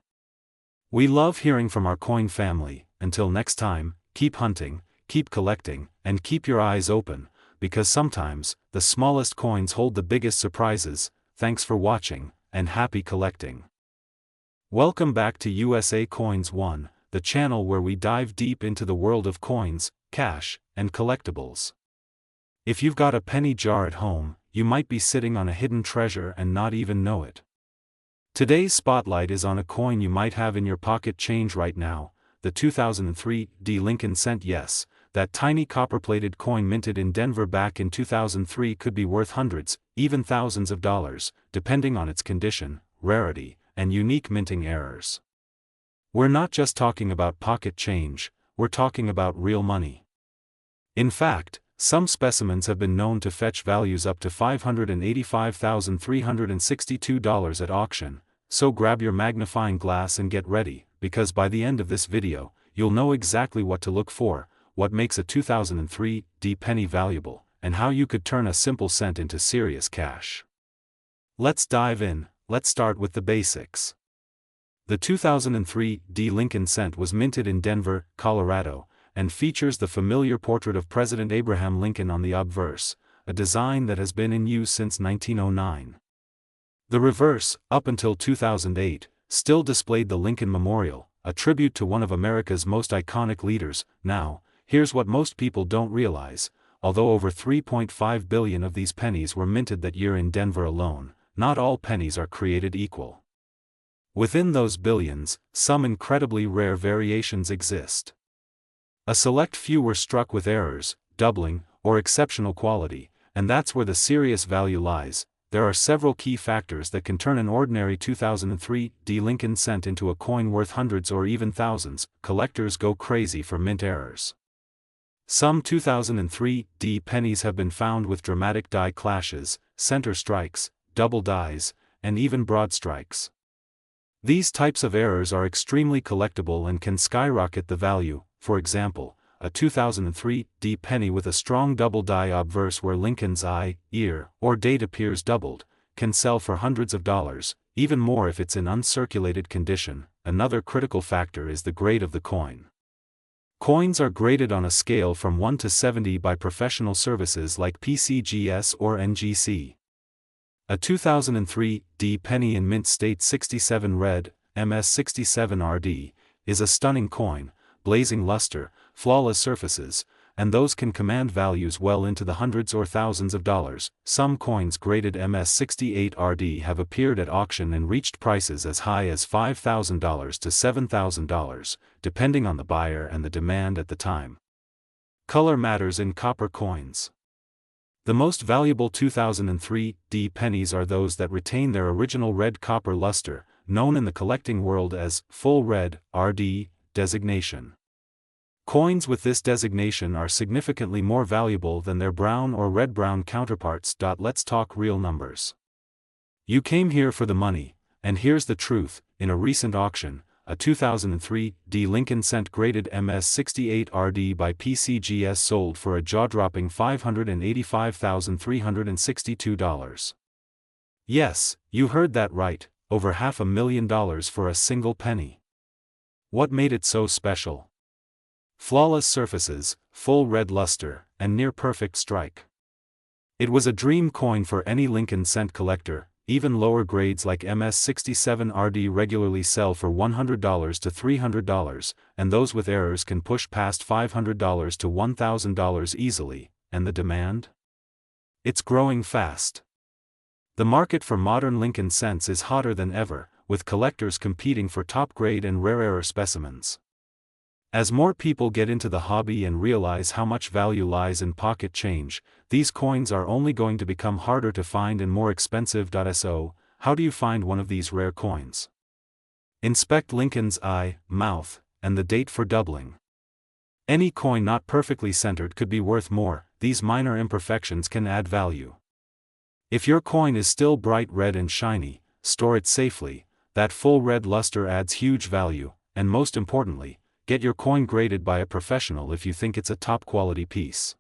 We love hearing from our coin family. Until next time, keep hunting, keep collecting, and keep your eyes open, because sometimes, the smallest coins hold the biggest surprises. Thanks for watching, and happy collecting. Welcome back to USA Coins 1, the channel where we dive deep into the world of coins, cash, and collectibles. If you've got a penny jar at home, you might be sitting on a hidden treasure and not even know it. Today's spotlight is on a coin you might have in your pocket change right now, the 2003 D Lincoln cent. Yes, that tiny copper-plated coin minted in Denver back in 2003 could be worth hundreds, even thousands of dollars, depending on its condition, rarity, and unique minting errors. We're not just talking about pocket change, we're talking about real money. In fact, some specimens have been known to fetch values up to $585,362 at auction, so grab your magnifying glass and get ready, because by the end of this video, you'll know exactly what to look for, what makes a 2003 D penny valuable, and how you could turn a simple cent into serious cash. Let's dive in. Let's start with the basics. The 2003 D Lincoln cent was minted in Denver, Colorado, and features the familiar portrait of President Abraham Lincoln on the obverse, a design that has been in use since 1909. The reverse, up until 2008, still displayed the Lincoln Memorial, a tribute to one of America's most iconic leaders. Now, here's what most people don't realize: although over 3.5 billion of these pennies were minted that year in Denver alone, not all pennies are created equal. Within those billions, some incredibly rare variations exist. A select few were struck with errors, doubling, or exceptional quality, and that's where the serious value lies. There are several key factors that can turn an ordinary 2003 D Lincoln cent into a coin worth hundreds or even thousands. Collectors go crazy for mint errors. Some 2003 D pennies have been found with dramatic die clashes, center strikes, double dies, and even broad strikes. These types of errors are extremely collectible and can skyrocket the value. For example, a 2003 D penny with a strong double die obverse where Lincoln's eye, ear, or date appears doubled, can sell for hundreds of dollars, even more if it's in uncirculated condition. Another critical factor is the grade of the coin. Coins are graded on a scale from 1 to 70 by professional services like PCGS or NGC. A 2003 D penny in mint state 67 red, MS67RD, is a stunning coin, blazing luster, flawless surfaces, and those can command values well into the hundreds or thousands of dollars. Some coins graded MS68RD have appeared at auction and reached prices as high as $5,000 to $7,000, depending on the buyer and the demand at the time. Color matters in copper coins. The most valuable 2003 D pennies are those that retain their original red copper luster, known in the collecting world as full red RD designation. Coins with this designation are significantly more valuable than their brown or red-brown counterparts. Let's talk real numbers. You came here for the money, and here's the truth. In a recent auction, a 2003 D Lincoln cent graded MS68RD by PCGS sold for a jaw-dropping $585,362. Yes, you heard that right, over $500,000 for a single penny. What made it so special? Flawless surfaces, full red luster, and near-perfect strike. It was a dream coin for any Lincoln cent collector. Even lower grades like MS67RD regularly sell for $100 to $300, and those with errors can push past $500 to $1,000 easily. And the demand? It's growing fast. The market for modern Lincoln cents is hotter than ever, with collectors competing for top-grade and rare error specimens. As more people get into the hobby and realize how much value lies in pocket change, these coins are only going to become harder to find and more expensive. So, how do you find one of these rare coins? Inspect Lincoln's eye, mouth, and the date for doubling. Any coin not perfectly centered could be worth more. These minor imperfections can add value. If your coin is still bright red and shiny, store it safely. That full red luster adds huge value, and most importantly, get your coin graded by a professional if you think it's a top-quality piece.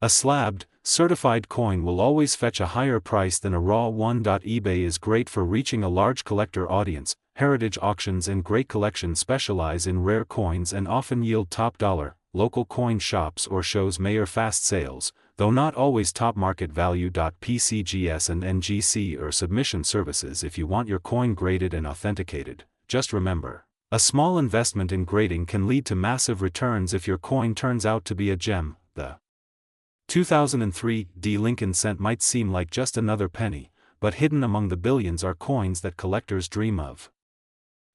A slabbed, certified coin will always fetch a higher price than a raw one. eBay is great for reaching a large collector audience. Heritage auctions and great collections specialize in rare coins and often yield top dollar. Local coin shops or shows may fast sales, though not always top market value. PCGS and NGC are submission services if you want your coin graded and authenticated. Just remember, a small investment in grading can lead to massive returns if your coin turns out to be a gem. The 2003 D Lincoln cent might seem like just another penny, but hidden among the billions are coins that collectors dream of.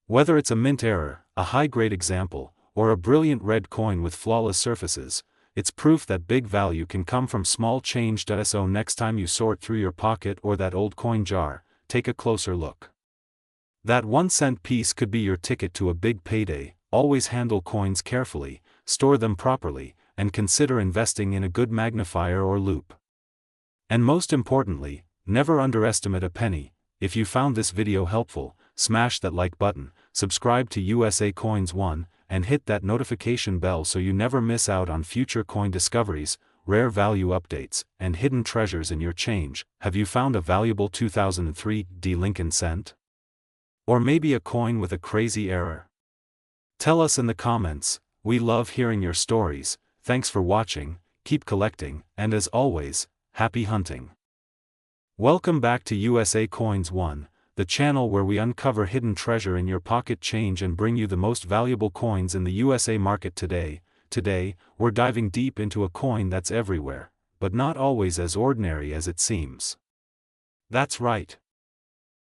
Whether it's a mint error, a high-grade example, or a brilliant red coin with flawless surfaces, it's proof that big value can come from small change. So next time you sort through your pocket or that old coin jar, take a closer look. That 1-cent piece could be your ticket to a big payday. Always handle coins carefully, store them properly, and consider investing in a good magnifier or loupe. And most importantly, never underestimate a penny. If you found this video helpful, smash that like button, subscribe to USA Coins 1, and hit that notification bell so you never miss out on future coin discoveries, rare value updates, and hidden treasures in your change. Have you found a valuable 2003 D Lincoln cent? Or maybe a coin with a crazy error? Tell us in the comments. We love hearing your stories. Thanks for watching, keep collecting, and as always, happy hunting. Welcome back to USA Coins 1, the channel where we uncover hidden treasure in your pocket change and bring you the most valuable coins in the USA market today. Today, we're diving deep into a coin that's everywhere, but not always as ordinary as it seems. That's right.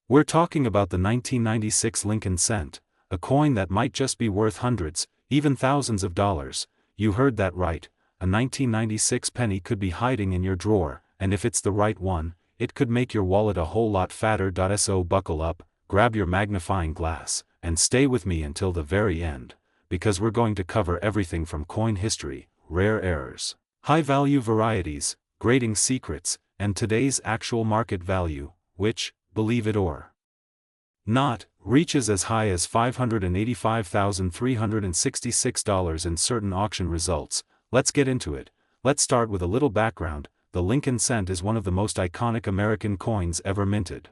We're talking about the 1996 Lincoln cent, a coin that might just be worth hundreds, even thousands of dollars. You heard that right, a 1996 penny could be hiding in your drawer, and if it's the right one, it could make your wallet a whole lot fatter. So buckle up, grab your magnifying glass, and stay with me until the very end, because we're going to cover everything from coin history, rare errors, high-value varieties, grading secrets, and today's actual market value, which, believe it or not, reaches as high as $585,366 in certain auction results. Let's get into it. Let's start with a little background. The Lincoln cent is one of the most iconic American coins ever minted.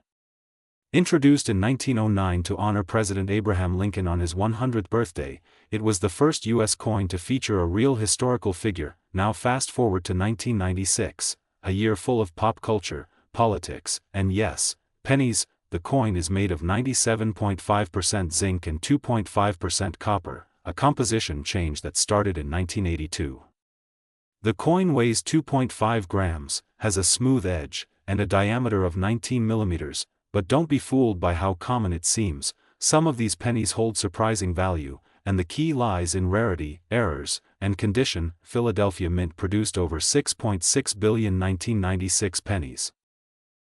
Introduced in 1909 to honor President Abraham Lincoln on his 100th birthday, it was the first U.S. coin to feature a real historical figure. Now fast forward to 1996, a year full of pop culture, politics, and yes, pennies. The coin is made of 97.5% zinc and 2.5% copper, a composition change that started in 1982. The coin weighs 2.5 grams, has a smooth edge, and a diameter of 19 millimeters, but don't be fooled by how common it seems. Some of these pennies hold surprising value, and the key lies in rarity, errors, and condition. Philadelphia Mint produced over 6.6 billion 1996 pennies.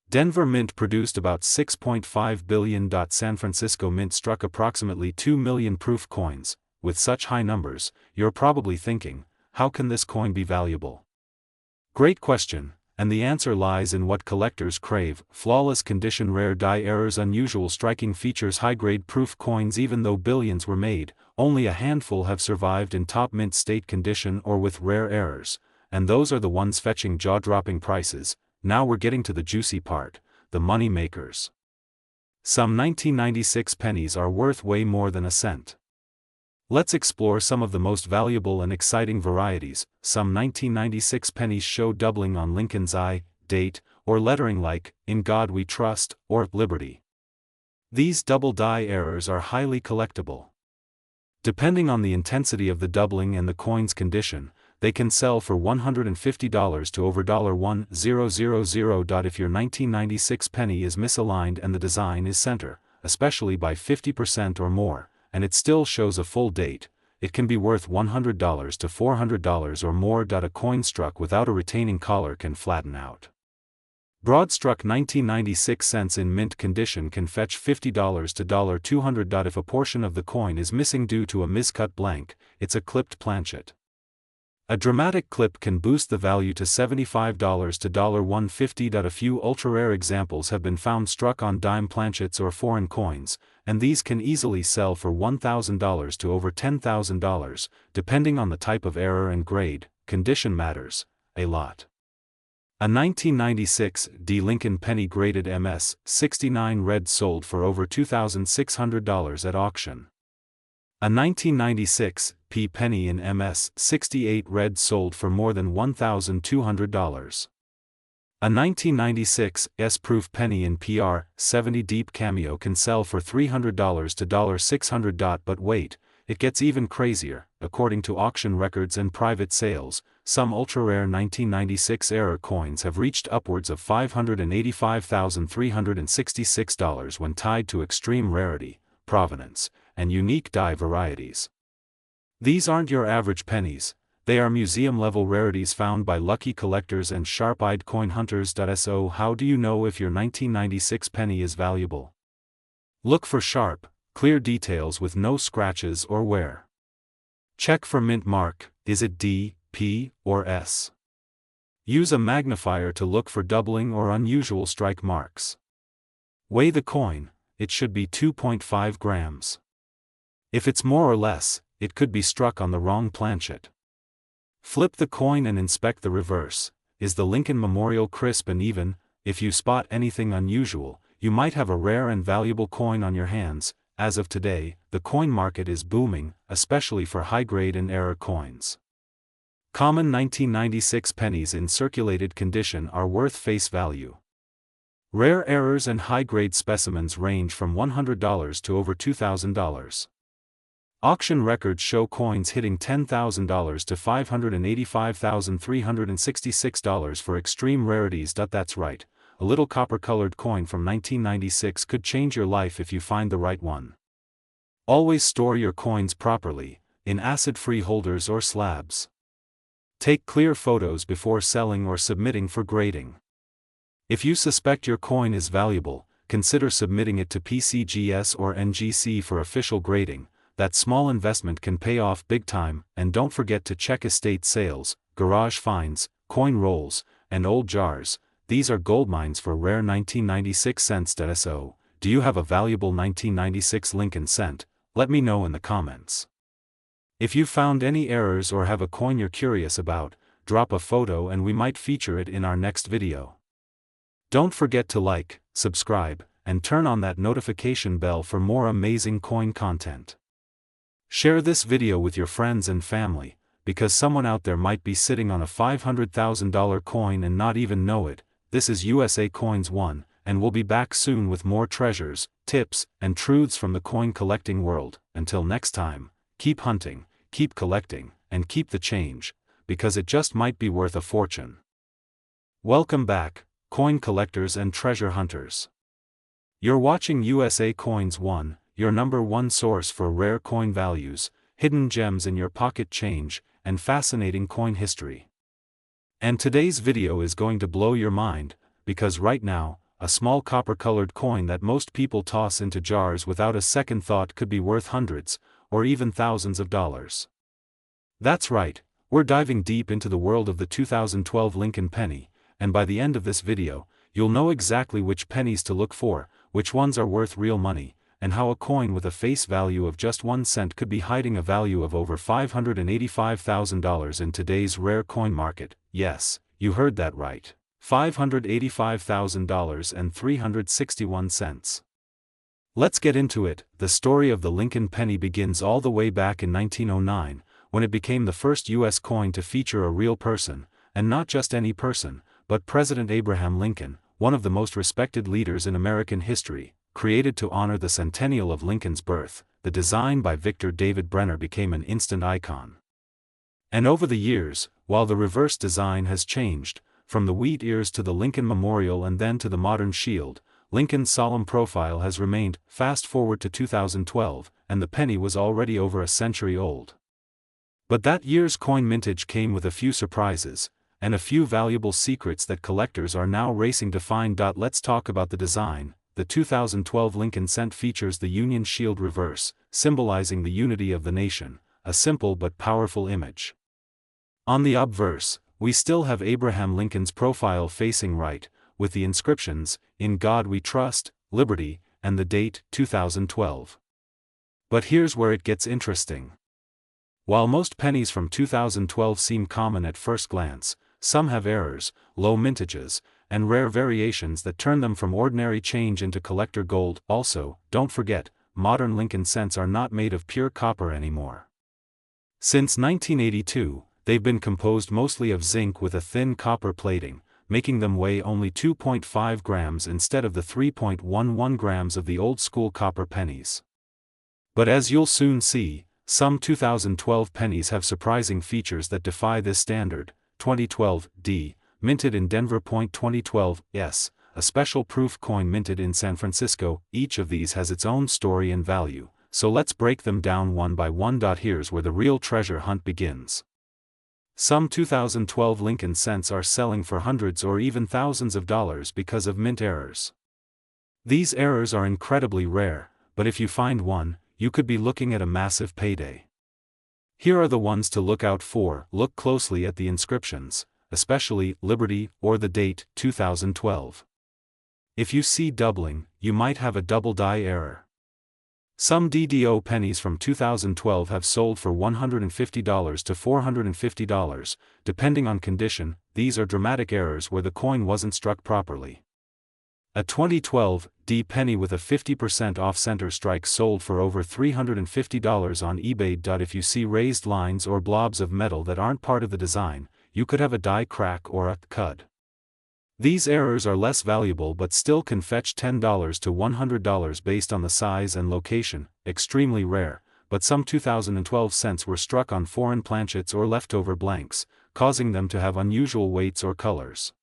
Denver Mint produced about 6.5 billion. San Francisco Mint struck approximately 2 million proof coins. With such high numbers, you're probably thinking, how can this coin be valuable? Great question, and the answer lies in what collectors crave: flawless condition, rare die errors, unusual striking features. High-grade proof coins. Even though billions were made, only a handful have survived in top mint state condition or with rare errors, and those are the ones fetching jaw-dropping prices. Now we're getting to the juicy part, the money makers. Some 1996 pennies are worth way more than a cent. Let's explore some of the most valuable and exciting varieties. Some 1996 pennies show doubling on Lincoln's eye, date, or lettering like, "In God We Trust," or "Liberty." These double die errors are highly collectible. Depending on the intensity of the doubling and the coin's condition, they can sell for $150 to over $1,000. If your 1996 penny is misaligned and the design is center, especially by 50% or more, and it still shows a full date, it can be worth $100 to $400 or more. A coin struck without a retaining collar can flatten out. Broad-struck 1996 cents in mint condition can fetch $50 to $200. If a portion of the coin is missing due to a miscut blank, it's a clipped planchet. A dramatic clip can boost the value to $75 to $150. A few ultra-rare examples have been found struck on dime planchets or foreign coins, and these can easily sell for $1,000 to over $10,000, depending on the type of error and grade. Condition matters a lot. A 1996 D Lincoln penny graded MS 69 red sold for over $2,600 at auction. A 1996 P penny in MS 68 red sold for more than $1,200. A 1996 S-proof penny in PR 70 deep cameo can sell for $300 to $600. But wait, it gets even crazier. According to auction records and private sales, some ultra-rare 1996-era coins have reached upwards of $585,366 when tied to extreme rarity, provenance, and unique die varieties. These aren't your average pennies, they are museum-level rarities found by lucky collectors and sharp-eyed coin hunters. So how do you know if your 1996 penny is valuable? Look for sharp, clear details with no scratches or wear. Check for mint mark, is it D, P, or S? Use a magnifier to look for doubling or unusual strike marks. Weigh the coin, it should be 2.5 grams. If it's more or less, it could be struck on the wrong planchet. Flip the coin and inspect the reverse. Is the Lincoln Memorial crisp and even? If you spot anything unusual, you might have a rare and valuable coin on your hands. As of today, the coin market is booming, especially for high-grade and error coins. Common 1996 pennies in circulated condition are worth face value. Rare errors and high-grade specimens range from $100 to over $2,000. Auction records show coins hitting $10,000 to $585,366 for extreme rarities. That's right, a little copper-colored coin from 1996 could change your life if you find the right one. Always store your coins properly, in acid-free holders or slabs. Take clear photos before selling or submitting for grading. If you suspect your coin is valuable, consider submitting it to PCGS or NGC for official grading. That small investment can pay off big time. And don't forget to check estate sales, garage finds, coin rolls, and old jars. These are goldmines for rare 1996 cents. So, do you have a valuable 1996 Lincoln cent? Let me know in the comments. If you found any errors or have a coin you're curious about, drop a photo and we might feature it in our next video. Don't forget to like, subscribe, and turn on that notification bell for more amazing coin content. Share this video with your friends and family, because someone out there might be sitting on a $500,000 coin and not even know it. This is USA Coins 1, and we'll be back soon with more treasures, tips, and truths from the coin collecting world. Until next time, keep hunting, keep collecting, and keep the change, because it just might be worth a fortune. Welcome back, coin collectors and treasure hunters. You're watching USA Coins 1, your #1 source for rare coin values, hidden gems in your pocket change, and fascinating coin history. And today's video is going to blow your mind, because right now, a small copper-colored coin that most people toss into jars without a second thought could be worth hundreds, or even thousands of dollars. That's right, we're diving deep into the world of the 2012 Lincoln penny, and by the end of this video, you'll know exactly which pennies to look for, which ones are worth real money, and how a coin with a face value of just 1 cent could be hiding a value of over $585,000 in today's rare coin market. Yes, you heard that right. $585,361. Let's get into it. The story of the Lincoln penny begins all the way back in 1909, when it became the first U.S. coin to feature a real person, and not just any person, but President Abraham Lincoln, one of the most respected leaders in American history. Created to honor the centennial of Lincoln's birth, the design by Victor David Brenner became an instant icon. And over the years, while the reverse design has changed, from the wheat ears to the Lincoln Memorial and then to the modern shield, Lincoln's solemn profile has remained. Fast forward to 2012, and the penny was already over a century old. But that year's coin mintage came with a few surprises, and a few valuable secrets that collectors are now racing to find. Let's talk about the design. The 2012 Lincoln cent features the Union Shield reverse, symbolizing the unity of the nation, a simple but powerful image. On the obverse, we still have Abraham Lincoln's profile facing right, with the inscriptions, "In God We Trust," "Liberty," and the date, 2012. But here's where it gets interesting. While most pennies from 2012 seem common at first glance, some have errors, low mintages, and rare variations that turn them from ordinary change into collector gold. Also, don't forget, modern Lincoln cents are not made of pure copper anymore. Since 1982, they've been composed mostly of zinc with a thin copper plating, making them weigh only 2.5 grams instead of the 3.11 grams of the old-school copper pennies. But as you'll soon see, Some 2012 pennies have surprising features that defy this standard. 2012 D, minted in Denver. 2012 S, a special proof coin minted in San Francisco. Each of these has its own story and value, so let's break them down one by one. Here's where the real treasure hunt begins. Some 2012 Lincoln cents are selling for hundreds or even thousands of dollars because of mint errors. These errors are incredibly rare, but if you find one, you could be looking at a massive payday. Here are the ones to look out for. Look closely at the inscriptions, especially Liberty or the date 2012. If you see doubling, you might have a double die error. Some DDO pennies from 2012 have sold for $150 to $450, depending on condition. These are dramatic errors where the coin wasn't struck properly. A 2012 D penny with a 50% off center strike sold for over $350 on eBay. If you see raised lines or blobs of metal that aren't part of the design, you could have a die crack or a cud. These errors are less valuable but still can fetch $10 to $100 based on the size and location. Extremely rare, but some 2012 cents were struck on foreign planchets or leftover blanks, causing them to have unusual weights or colors.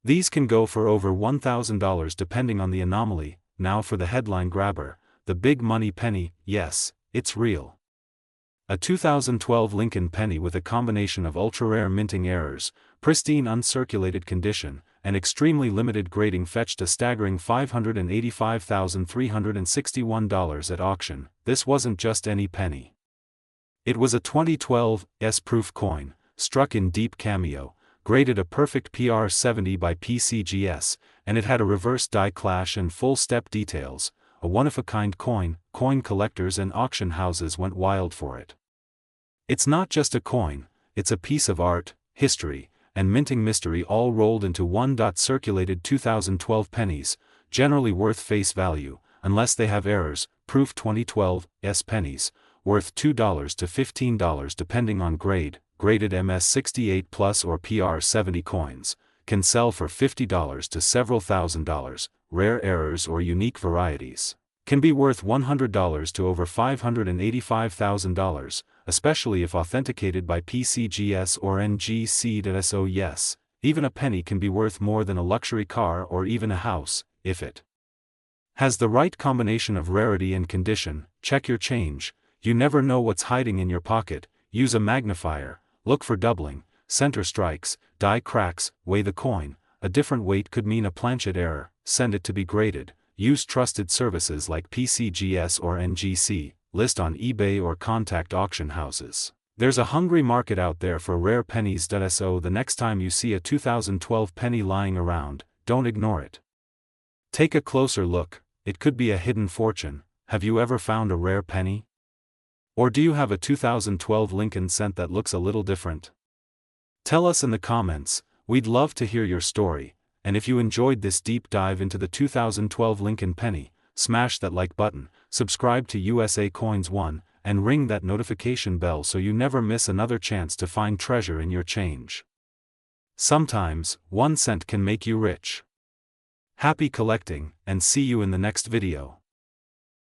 These can go for over $1,000 depending on the anomaly. Now for the headline grabber, the big money penny. Yes, it's real. A 2012 Lincoln penny with a combination of ultra-rare minting errors, pristine uncirculated condition, and extremely limited grading fetched a staggering $585,361 at auction. This wasn't just any penny. It was a 2012 S-proof coin, struck in deep cameo, graded a perfect PR 70 by PCGS, and it had a reverse die clash and full step details. A one-of-a-kind coin. Coin collectors and auction houses went wild for it. It's not just a coin, it's a piece of art, history, and minting mystery all rolled into one. Circulated 2012 pennies, generally worth face value, unless they have errors. Proof 2012 S pennies, worth $2 to $15 depending on grade. Graded MS68 Plus or PR70 coins, can sell for $50 to several $1,000s. Rare errors or unique varieties can be worth $100 to over $585,000, especially if authenticated by PCGS or NGC. So yes, even a penny can be worth more than a luxury car or even a house, if it has the right combination of rarity and condition. Check your change, you never know what's hiding in your pocket. Use a magnifier, look for doubling, center strikes, die cracks, weigh the coin. A different weight could mean a planchet error. Send it to be graded. Use trusted services like PCGS or NGC, list on eBay or contact auction houses. There's a hungry market out there for rare pennies. So the next time you see a 2012 penny lying around, don't ignore it. Take a closer look, it could be a hidden fortune. Have you ever found a rare penny? Or do you have a 2012 Lincoln cent that looks a little different? Tell us in the comments, we'd love to hear your story, and if you enjoyed this deep dive into the 2012 Lincoln penny, smash that like button, subscribe to USA Coins 1, and ring that notification bell so you never miss another chance to find treasure in your change. Sometimes, 1 cent can make you rich. Happy collecting, and see you in the next video.